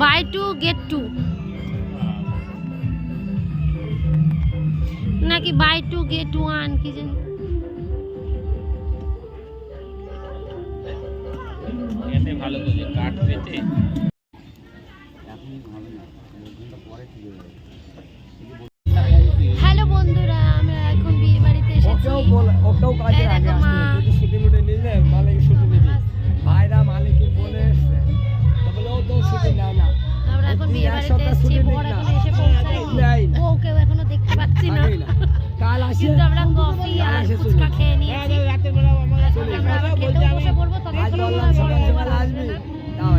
By to get two নাকি by to get one কি জানি। এতে ভালো করে কাট পেতে হ্যালো বন্ধুরা, আমরা এখন বিয়ে বাড়িতে এসেছি। ওটাও কাজে আগে আসবে যদি ছুটি মুটি নিলে মালিক ছুটি নিবি ভাইরা মালিকের বলে এসছে তাহলে ও তো ছুটি নেয় না। আমরা এখন বিয়ে বাড়িতে এসেছি, বর এখন এসে পৌঁছায়নি, বউকেও এখনো দেখতে পাচ্ছি না। কাল আসে কিন্তু আমরা কফি আর ফুচকা খেয়ে নিয়েছি। রাতের বেলা আমার আমরা আবার খেতেও বসে পড়বো, ততক্ষণ মনে হয় বর এবার আসবে না। দাও